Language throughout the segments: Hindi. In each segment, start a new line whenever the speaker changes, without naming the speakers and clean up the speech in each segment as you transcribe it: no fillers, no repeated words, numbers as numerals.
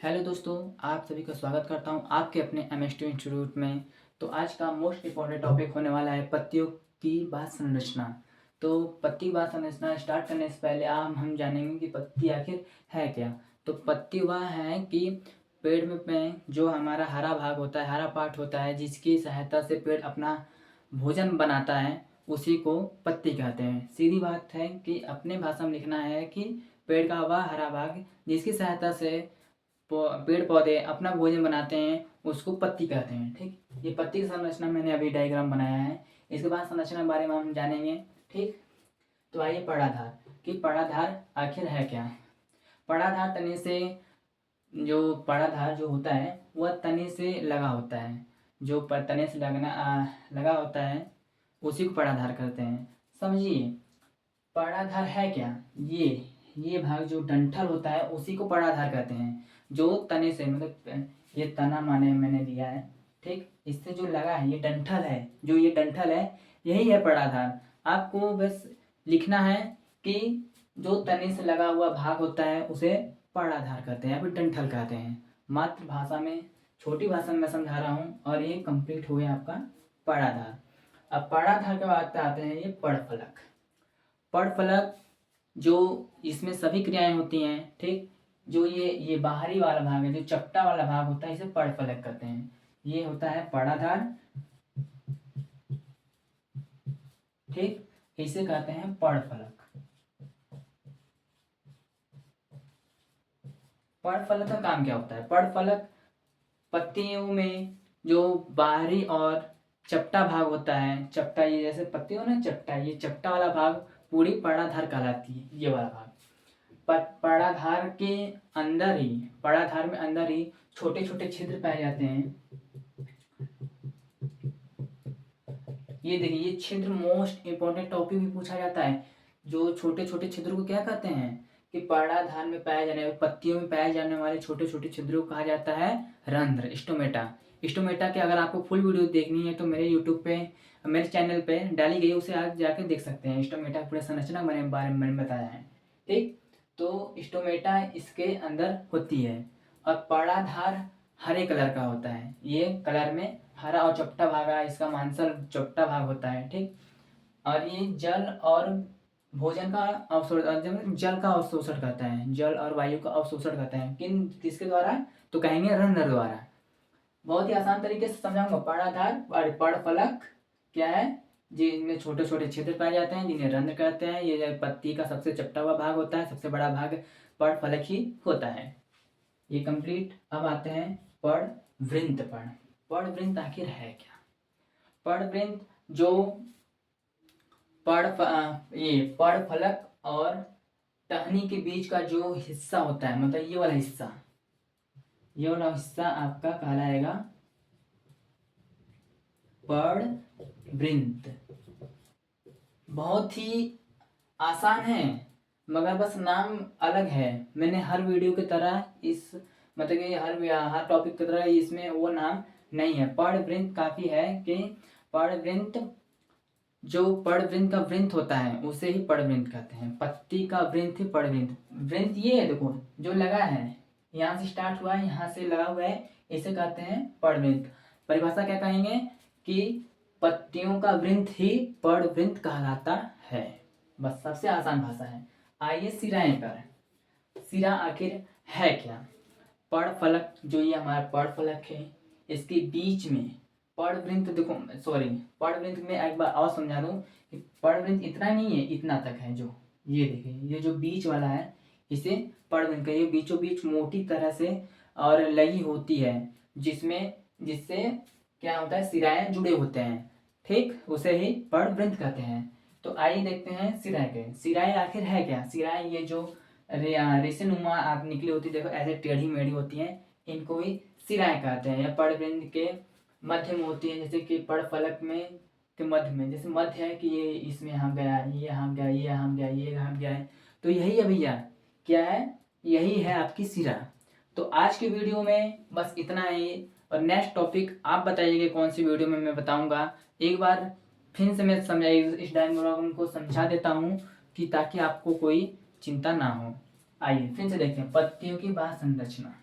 हेलो दोस्तों, आप सभी का स्वागत करता हूं आपके अपने एमएसटी इंस्टीट्यूट में। तो आज का मोस्ट इम्पॉर्टेंट टॉपिक होने वाला है पत्तियों की बात संरचना। तो पत्ती की बात संरचना स्टार्ट करने से पहले हम जानेंगे कि पत्ती आखिर है क्या। तो पत्ती वह है कि पेड़ में जो हमारा हरा भाग होता है, हरा पार्ट होता है, जिसकी सहायता से पेड़ अपना भोजन बनाता है, उसी को पत्ती कहते हैं। सीधी बात है कि अपने भाषा में लिखना है कि पेड़ का वह हरा भाग जिसकी सहायता से पेड़ पौधे अपना भोजन बनाते हैं, उसको पत्ती कहते हैं। ठीक, ये पत्ती की संरचना मैंने अभी डायग्राम बनाया है। इसके बाद संरचना के बारे में हम जानेंगे। ठीक, तो आइए पड़ाधार कि पड़ाधार आखिर है क्या। पड़ाधार तने से जो पड़ाधार जो होता है वह तने से लगा होता है। जो तने से लगा होता है उसी को पड़ाधार करते हैं। समझिए पड़ाधार है क्या। ये भाग जो डंठल होता है उसी को पड़ाधार कहते हैं। जो तने से मतलब ये तना माने मैंने दिया है। ठीक, इससे जो लगा है ये डंठल है, जो ये डंठल है यही है पड़ाधार। आपको बस लिखना है कि जो तने से लगा हुआ भाग होता है उसे पड़ाधार कहते हैं या फिर डंठल कहते हैं। मातृभाषा में छोटी भाषा में मैं समझा रहा हूँ और ये कंप्लीट हो गया आपका पड़ाधार। अब पड़ाधार के बाद आते हैं ये पड़फलक। पड़फलक जो इसमें सभी क्रियाएं होती हैं। ठीक, जो ये बाहरी वाला भाग है, जो चपटा वाला भाग होता है, इसे पड़फलक कहते हैं। ये होता है पड़ाधार। ठीक, इसे कहते हैं पड़फलक। पड़फलक का काम क्या होता है। पड़फलक पत्तियों में जो बाहरी और चपटा भाग होता है, चपटा ये जैसे पत्ती हो ना चपटा, ये चपटा वाला भाग पूरी पड़ाधार कहलाती है। ये वाला भाग पड़ाधार के अंदर ही, पड़ाधार में अंदर ही छोटे छोटे छिद्र पाए जाते हैं। ये देखिए, ये छिद्र मोस्ट इंपॉर्टेंट टॉपिक भी पूछा जाता है। जो छोटे छोटे छिद्र को क्या कहते हैं कि पड़ाधार में पाए जाने पत्तियों में पाए जाने वाले छोटे छोटे छिद्रों को कहा जाता है रंध्र, स्टोमेटा। स्टोमेटा के अगर आपको फुल वीडियो देखनी है तो मेरे यूट्यूब पे, मेरे चैनल पे डाली गई, उसे आप जाकर देख सकते हैं। स्टोमेटा पूरे संरचना के बारे में मैंने बताया है। ठीक, तो स्टोमेटा इसके अंदर होती है और पड़ाधार हरे कलर का होता है। ये कलर में हरा और चपटा भाग है, इसका मांसल चपटा भाग होता है। ठीक, और ये जल और भोजन का अवशोषण, जल का अवशोषण करता है, जल और वायु का अवशोषण करता है। किसके द्वारा, तो कहेंगे रंध्र द्वारा। बहुत ही आसान तरीके से समझाऊंगा। पड़ाधार और पड़फलक क्या है, जिनमें छोटे छोटे छिद्र पाए जाते हैं जिन्हें रंध्र कहते हैं। ये पत्ती का सबसे चपटा हुआ भाग होता है, सबसे बड़ा भाग पड़फलक ही होता है। ये कंप्लीट। अब आते हैं पड़वृंत पर। पड़वृंत आखिर है क्या। पड़वृंत जो ये पड़फलक और टहनी के बीच का जो हिस्सा होता है, मतलब ये वाला हिस्सा, ये वाला हिस्सा आपका कहलाएगा पड़वृंत। बहुत ही आसान है मगर बस नाम अलग है। मैंने हर वीडियो की तरह इस मतलब कि हर टॉपिक की तरह इसमें वो नाम नहीं है। पड़वृंत काफी है कि पड़वृंत, जो पड़वृंत का वृंत होता है उसे ही पड़वृंत कहते हैं। पत्ती का वृंत ही पड़वृंत। वृंत ये है, देखो जो लगा है, यहाँ से स्टार्ट हुआ है, यहाँ से लगा हुआ है, इसे कहते हैं पड़वृंत। परिभाषा क्या कहेंगे कि पत्तियों का वृंत ही पड़वृंत कहलाता है। बस सबसे आसान भाषा है। आइए सिराएं पर। सिरा आखिर है क्या। पड़फलक, जो ये हमारा पड़फलक है, इसके बीच में पड़वृंत, देखो सॉरी, पड़वृंत में एक बार और समझा दूं कि पड़वृंत इतना नहीं है, इतना तक है। जो ये देखिए, ये जो बीच वाला है इसे पड़वृंत का, ये बीचों बीच मोटी तरह से और लगी होती है, जिसमें जिससे क्या होता है, सिराएं जुड़े होते हैं। ठीक, उसे ही पड़वृंत कहते हैं। तो आइए देखते हैं सिराएं के। सिराएं आखिर है क्या। सिराएं ये जो रेशेनुमा आप निकली होती, देखो ऐसे टेढ़ी मेढ़ी होती हैं, इनको भी सिराएं कहते हैं। या पड़वृंत के मध्य में होती है, जैसे कि पड़फलक में के मध्य में, जैसे मध्य है कि ये इसमें यहाँ गया, ये यहाँ गया, ये यहाँ गया, ये यहाँ गया है, तो यही है भैया, क्या है, यही है आपकी सिरा। तो आज की वीडियो में बस इतना ही और नेक्स्ट टॉपिक आप बताइएगा कौन सी वीडियो में मैं बताऊंगा। एक बार फिर से मैं इस डायग्राम को समझा देता हूँ कि ताकि आपको कोई चिंता ना हो। आइए फिर से देखते हैं पत्तियों की बाह्य संरचना।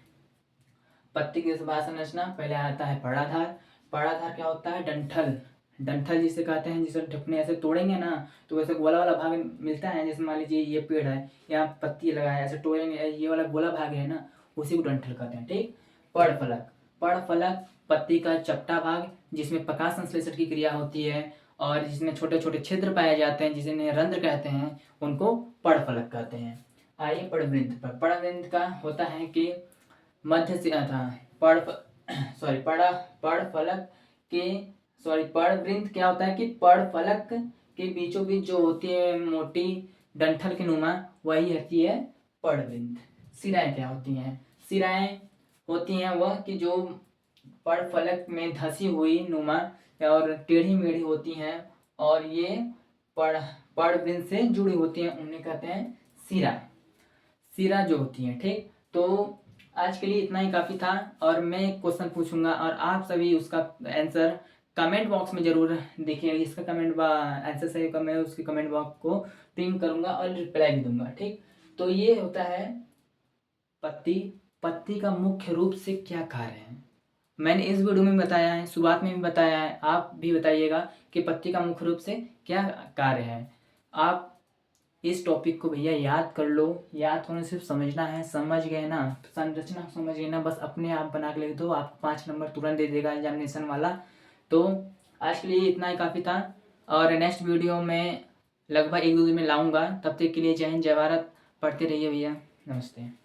पत्ती की भाषा संरचना पहले आता है पड़ाधार। पड़ाधार क्या होता है? डंठल। डंठल जिसे कहते हैं, जिसे ढकने ऐसे तोड़ेंगे ना तो वैसे गोला वाला भाग मिलता है। जैसे मान लीजिए ये पेड़ है, यहाँ पत्ती लगा है, ऐसे तोड़ेंगे, ये वाला गोला भाग है ना, उसी को डंठल कहते हैं। ठीक। पड़ फलक। पड़ फलक पत्ती का चपटा भाग जिसमें प्रकाश संश्लेषण की क्रिया होती है और जिसमें छोटे छोटे छिद्र पाए जाते हैं, जिन्हें रंध्र कहते हैं, उनको पड़ फलक कहते हैं। आइए पड़वृंत पर। पड़वृंत का होता है कि मध्य से था पड़ पड़ फलक के पड़वृंत क्या होता है कि पड़ फलक के बीचों बीच जो होती है मोटी डंठल की नुमा, वही होती है पड़वृंत। सिराएं क्या होती हैं? सिराएं होती हैं वह कि जो पड़ फलक में धसी हुई नुमा और टेढ़ी मेढ़ी होती हैं और ये पड़वृंत से जुड़ी होती हैं, उन्हें कहते हैं सिरा। सिरा जो होती है। ठीक। तो आज के लिए इतना ही काफ़ी था और मैं एक क्वेश्चन पूछूंगा और आप सभी उसका आंसर कमेंट बॉक्स में जरूर देखिए। इसका आंसर सही होगा, मैं उसके कमेंट बॉक्स को पिन करूंगा और रिप्लाई भी दूंगा। ठीक। तो ये होता है पत्ती। पत्ती का मुख्य रूप से क्या कार्य है? मैंने इस वीडियो में बताया है, शुरुआत में भी बताया है, आप भी बताइएगा कि पत्ती का मुख्य रूप से क्या कार्य है। आप इस टॉपिक को भैया याद कर लो। याद होने सिर्फ समझना है, समझ गए ना, संरचना समझ गए ना, बस अपने आप बना के लिख दो, आपको 5 नंबर तुरंत दे देगा एग्जामिनेशन वाला। तो आज के लिए इतना ही काफ़ी था और नेक्स्ट वीडियो में लगभग 1-2 दिन में लाऊंगा। तब तक के लिए जय हिंद जय भारत। पढ़ते रहिए भैया। नमस्ते।